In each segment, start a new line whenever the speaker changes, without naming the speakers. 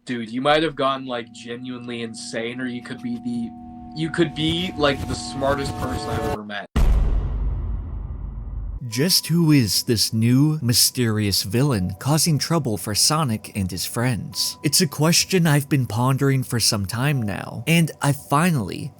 Dude, you might have gone like genuinely insane, or you could be like the smartest person I've ever met.
Just who is this new, mysterious villain causing trouble for Sonic and his friends? It's a question I've been pondering for some time now, and I finally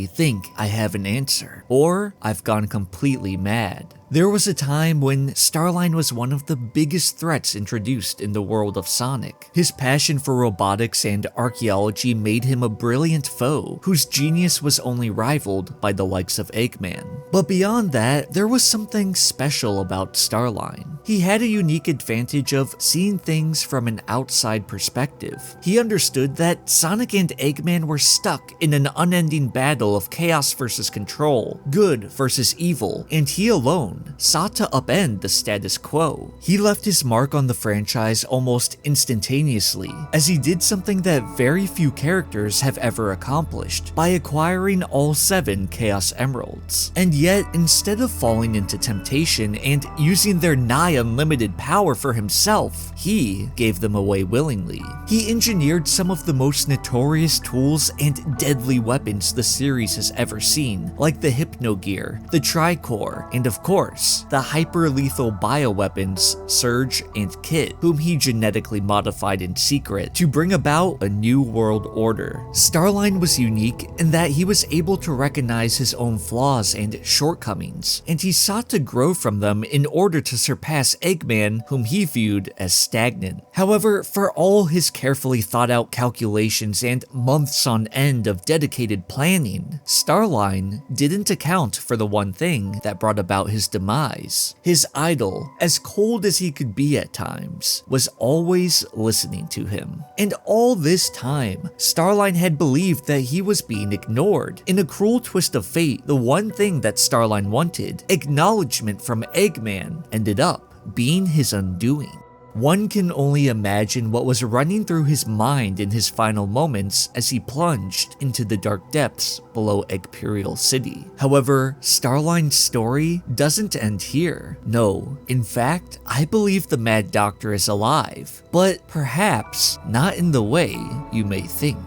think I have an answer. Or I've gone completely mad. There was a time when Starline was one of the biggest threats introduced in the world of Sonic. His passion for robotics and archaeology made him a brilliant foe, whose genius was only rivaled by the likes of Eggman. But beyond that, there was something special about Starline. He had a unique advantage of seeing things from an outside perspective. He understood that Sonic and Eggman were stuck in an unending battle of chaos versus control, good versus evil, and he alone sought to upend the status quo. He left his mark on the franchise almost instantaneously, as he did something that very few characters have ever accomplished, by acquiring all 7 Chaos Emeralds. And yet, instead of falling into temptation and using their nigh unlimited power for himself, he gave them away willingly. He engineered some of the most notorious tools and deadly weapons the series has ever seen, like the Hypno Gear, the Tricore, and of course, the hyper-lethal bioweapons Surge and Kit, whom he genetically modified in secret to bring about a new world order. Starline was unique in that he was able to recognize his own flaws and shortcomings, and he sought to grow from them in order to surpass Eggman, whom he viewed as stagnant. However, for all his carefully thought out calculations and months on end of dedicated planning, Starline didn't account for the one thing that brought about his demise. His idol, as cold as he could be at times, was always listening to him. And all this time, Starline had believed that he was being ignored. In a cruel twist of fate, the one thing that Starline wanted, acknowledgement from Eggman, ended up being his undoing. One can only imagine what was running through his mind in his final moments as he plunged into the dark depths below Eggperial City. However, Starline's story doesn't end here. No, in fact, I believe the Mad Doctor is alive, but perhaps not in the way you may think.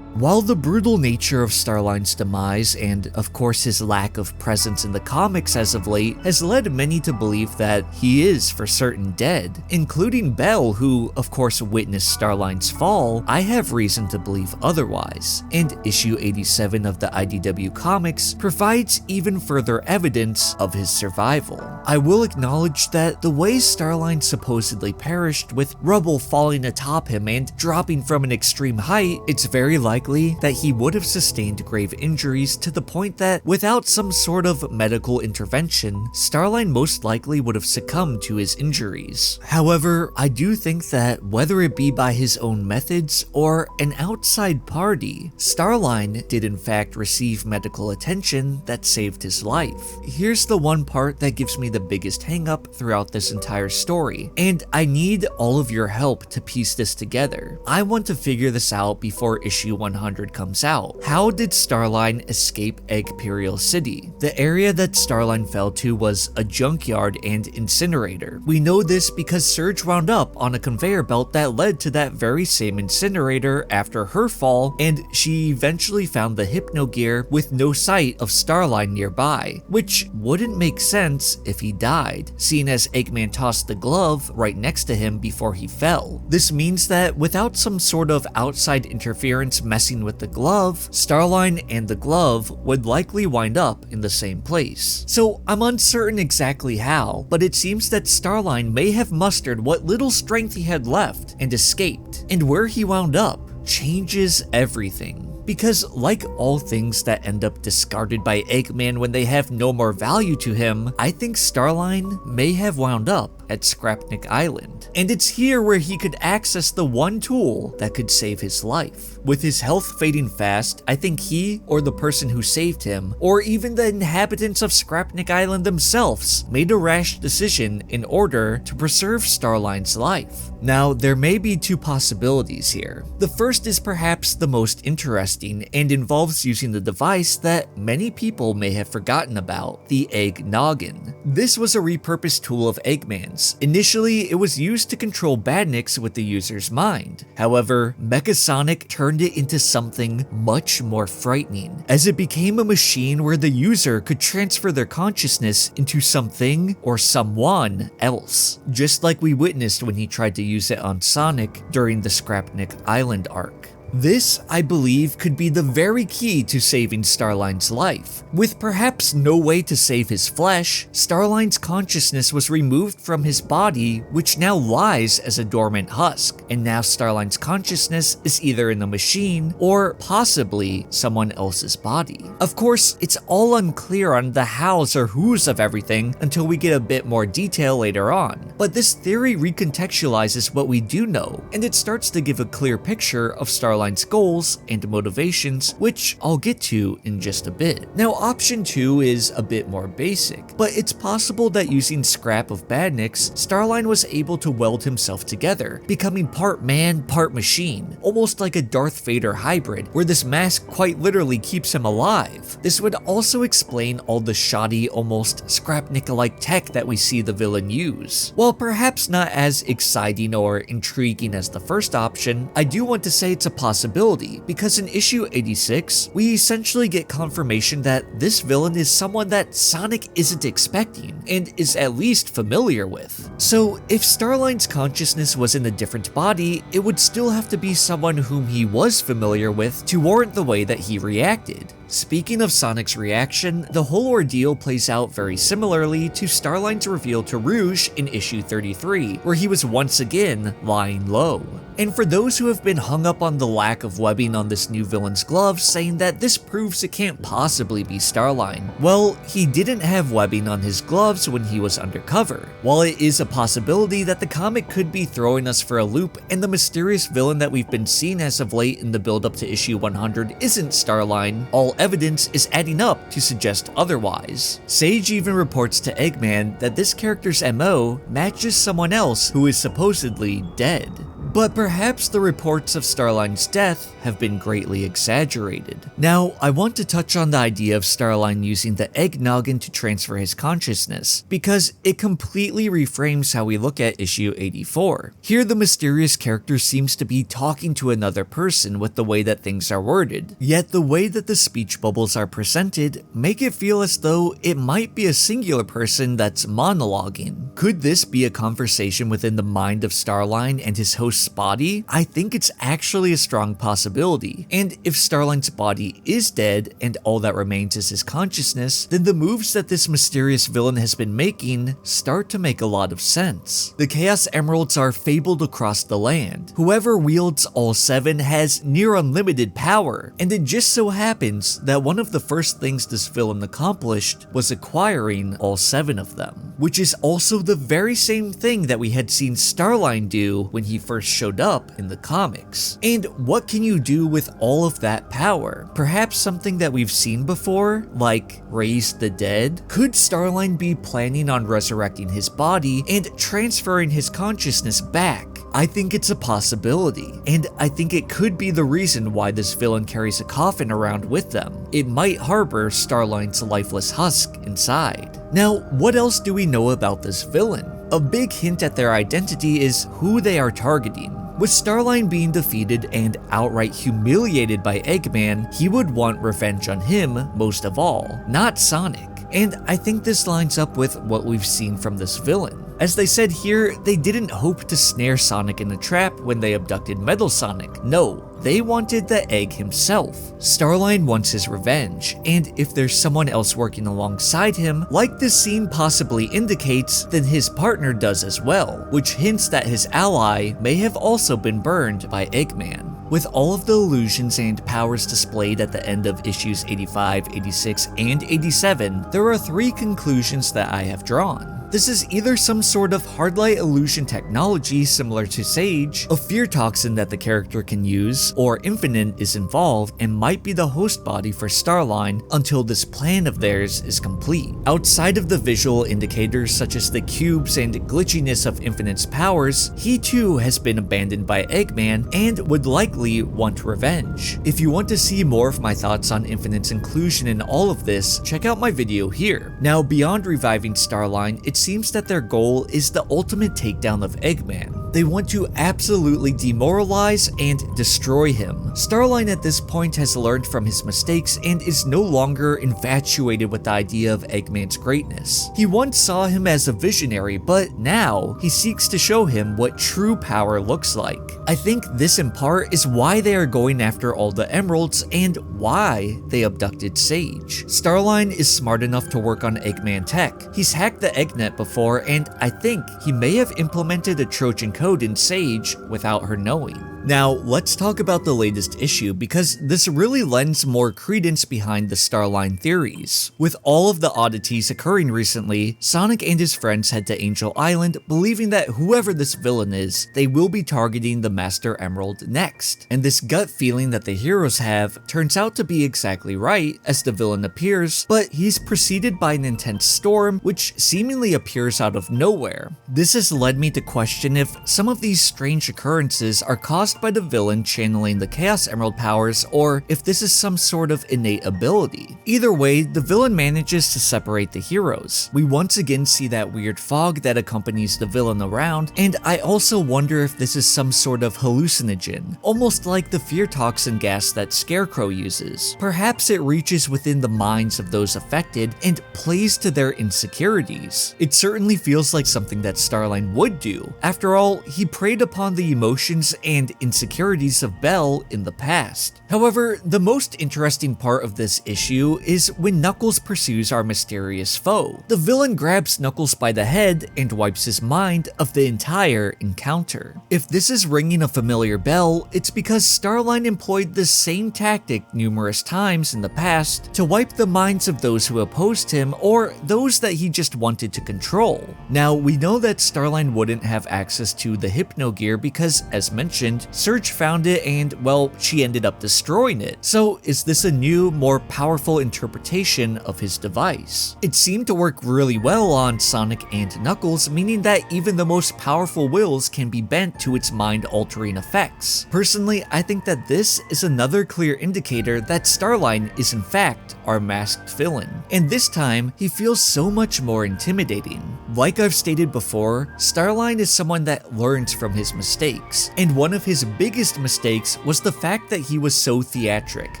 While the brutal nature of Starline's demise and, of course, his lack of presence in the comics as of late has led many to believe that he is for certain dead, including Belle, who, of course, witnessed Starline's fall, I have reason to believe otherwise, and issue 87 of the IDW comics provides even further evidence of his survival. I will acknowledge that the way Starline supposedly perished, with rubble falling atop him and dropping from an extreme height, it's very likely that he would have sustained grave injuries to the point that, without some sort of medical intervention, Starline most likely would have succumbed to his injuries. However, I do think that whether it be by his own methods or an outside party, Starline did in fact receive medical attention that saved his life. Here's the one part that gives me the biggest hang-up throughout this entire story, and I need all of your help to piece this together. I want to figure this out before issue 100 comes out. How did Starline escape Eggperial City? The area that Starline fell to was a junkyard and incinerator. We know this because Surge wound up on a conveyor belt that led to that very same incinerator after her fall, and she eventually found the Hypno Gear with no sight of Starline nearby, which wouldn't make sense if he died, seeing as Eggman tossed the glove right next to him before he fell. This means that without some sort of outside interference messing with the glove, Starline and the glove would likely wind up in the same place. So I'm uncertain exactly how, but it seems that Starline may have mustered what little strength he had left and escaped, and where he wound up changes everything. Because like all things that end up discarded by Eggman when they have no more value to him, I think Starline may have wound up at Scrapnik Island. And it's here where he could access the one tool that could save his life. With his health fading fast, I think he, or the person who saved him, or even the inhabitants of Scrapnik Island themselves, made a rash decision in order to preserve Starline's life. Now, there may be two possibilities here. The first is perhaps the most interesting and involves using the device that many people may have forgotten about, the Egg Noggin. This was a repurposed tool of Eggman's villains. Initially, it was used to control badniks with the user's mind. However, Mecha Sonic turned it into something much more frightening, as it became a machine where the user could transfer their consciousness into something or someone else, just like we witnessed when he tried to use it on Sonic during the Scrapnik Island arc. This, I believe, could be the very key to saving Starline's life. With perhaps no way to save his flesh, Starline's consciousness was removed from his body, which now lies as a dormant husk, and now Starline's consciousness is either in the machine or possibly someone else's body. Of course, it's all unclear on the hows or whos of everything until we get a bit more detail later on, but this theory recontextualizes what we do know, and it starts to give a clear picture of Starline's goals and motivations, which I'll get to in just a bit. Now, option 2 is a bit more basic, but it's possible that using scrap of badniks, Starline was able to weld himself together, becoming part man, part machine, almost like a Darth Vader hybrid, where this mask quite literally keeps him alive. This would also explain all the shoddy, almost Scrapnik-like tech that we see the villain use. While perhaps not as exciting or intriguing as the first option, I do want to say it's a possibility, because in issue 86, we essentially get confirmation that this villain is someone that Sonic isn't expecting, and is at least familiar with. So if Starline's consciousness was in a different body, it would still have to be someone whom he was familiar with to warrant the way that he reacted. Speaking of Sonic's reaction, the whole ordeal plays out very similarly to Starline's reveal to Rouge in issue 33, where he was once again lying low. And for those who have been hung up on the lack of webbing on this new villain's gloves, saying that this proves it can't possibly be Starline, well, he didn't have webbing on his gloves when he was undercover. While it is a possibility that the comic could be throwing us for a loop and the mysterious villain that we've been seeing as of late in the build up to issue 100 isn't Starline, all evidence is adding up to suggest otherwise. Sage even reports to Eggman that this character's MO matches someone else who is supposedly dead. But perhaps the reports of Starline's death have been greatly exaggerated. Now, I want to touch on the idea of Starline using the egg noggin to transfer his consciousness, because it completely reframes how we look at issue 84. Here, the mysterious character seems to be talking to another person with the way that things are worded, yet the way that the speech bubbles are presented make it feel as though it might be a singular person that's monologuing. Could this be a conversation within the mind of Starline and his host's body? I think it's actually a strong possibility, and if Starline's body is dead and all that remains is his consciousness, then the moves that this mysterious villain has been making start to make a lot of sense. The Chaos Emeralds are fabled across the land. Whoever wields all 7 has near unlimited power, and it just so happens that one of the first things this villain accomplished was acquiring all 7 of them, which is also the very same thing that we had seen Starline do when he first showed up in the comics. And what can you do with all of that power? Perhaps something that we've seen before, like raise the dead? Could Starline be planning on resurrecting his body and transferring his consciousness back? I think it's a possibility, and I think it could be the reason why this villain carries a coffin around with them. It might harbor Starline's lifeless husk inside. Now, what else do we know about this villain? A big hint at their identity is who they are targeting. With Starline being defeated and outright humiliated by Eggman, he would want revenge on him most of all, not Sonic. And I think this lines up with what we've seen from this villain. As they said here, they didn't hope to snare Sonic in a trap when they abducted Metal Sonic. No, they wanted the egg himself. Starline wants his revenge, and if there's someone else working alongside him, like this scene possibly indicates, then his partner does as well, which hints that his ally may have also been burned by Eggman. With all of the illusions and powers displayed at the end of issues 85, 86, and 87, there are 3 conclusions that I have drawn. This is either some sort of hardlight illusion technology similar to Sage, a fear toxin that the character can use, or Infinite is involved and might be the host body for Starline until this plan of theirs is complete. Outside of the visual indicators such as the cubes and glitchiness of Infinite's powers, he too has been abandoned by Eggman and would likely want revenge. If you want to see more of my thoughts on Infinite's inclusion in all of this, check out my video here. Now, beyond reviving Starline, it's seems that their goal is the ultimate takedown of Eggman. They want to absolutely demoralize and destroy him. Starline at this point has learned from his mistakes and is no longer infatuated with the idea of Eggman's greatness. He once saw him as a visionary, but now he seeks to show him what true power looks like. I think this in part is why they are going after all the emeralds and why they abducted Sage. Starline is smart enough to work on Eggman tech. He's hacked the Eggnet before, and I think he may have implemented a Trojan code in Sage without her knowing. Now, let's talk about the latest issue because this really lends more credence behind the Starline theories. With all of the oddities occurring recently, Sonic and his friends head to Angel Island believing that whoever this villain is, they will be targeting the Master Emerald next. And this gut feeling that the heroes have turns out to be exactly right as the villain appears, but he's preceded by an intense storm which seemingly appears out of nowhere. This has led me to question if some of these strange occurrences are caused by the villain channeling the Chaos Emerald powers, or if this is some sort of innate ability. Either way, the villain manages to separate the heroes. We once again see that weird fog that accompanies the villain around, and I also wonder if this is some sort of hallucinogen, almost like the fear toxin gas that Scarecrow uses. Perhaps it reaches within the minds of those affected and plays to their insecurities. It certainly feels like something that Starline would do. After all, he preyed upon the emotions and insecurities of Belle in the past. However, the most interesting part of this issue is when Knuckles pursues our mysterious foe. The villain grabs Knuckles by the head and wipes his mind of the entire encounter. If this is ringing a familiar bell, it's because Starline employed the same tactic numerous times in the past to wipe the minds of those who opposed him or those that he just wanted to control. Now, we know that Starline wouldn't have access to the Hypno Gear because, as mentioned, Surge found it and, well, she ended up destroying it. So is this a new, more powerful interpretation of his device? It seemed to work really well on Sonic and Knuckles, meaning that even the most powerful wills can be bent to its mind-altering effects. Personally, I think that this is another clear indicator that Starline is in fact our masked villain. And this time, he feels so much more intimidating. Like I've stated before, Starline is someone that learns from his mistakes, and one of his biggest mistakes was the fact that he was so theatric,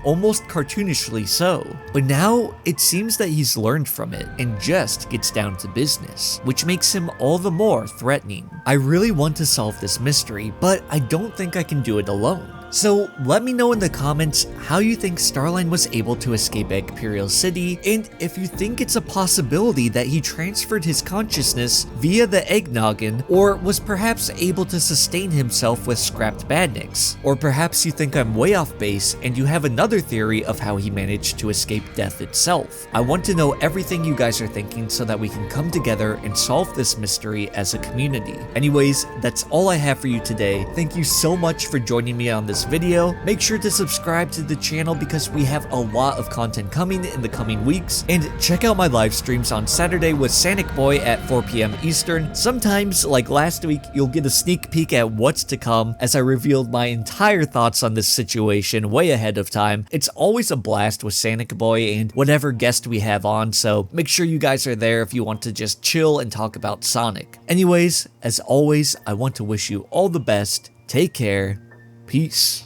almost cartoonishly so. But now, it seems that he's learned from it and just gets down to business, which makes him all the more threatening. I really want to solve this mystery, but I don't think I can do it alone. So let me know in the comments how you think Starline was able to escape Imperial City, and if you think it's a possibility that he transferred his consciousness via the Egg Noggin, or was perhaps able to sustain himself with scrapped badniks. Or perhaps you think I'm way off base and you have another theory of how he managed to escape death itself. I want to know everything you guys are thinking so that we can come together and solve this mystery as a community. Anyways, that's all I have for you today. Thank you so much for joining me on this video. Make sure to subscribe to the channel because we have a lot of content coming in the coming weeks, and check out my live streams on Saturday with Sonic Boy at 4 p.m. Eastern. Sometimes, like last week, you'll get a sneak peek at what's to come as I revealed my entire thoughts on this situation way ahead of time. It's always a blast with Sonic Boy and whatever guest we have on, so make sure you guys are there if you want to just chill and talk about Sonic. Anyways, as always, I want to wish you all the best. Take care. Peace.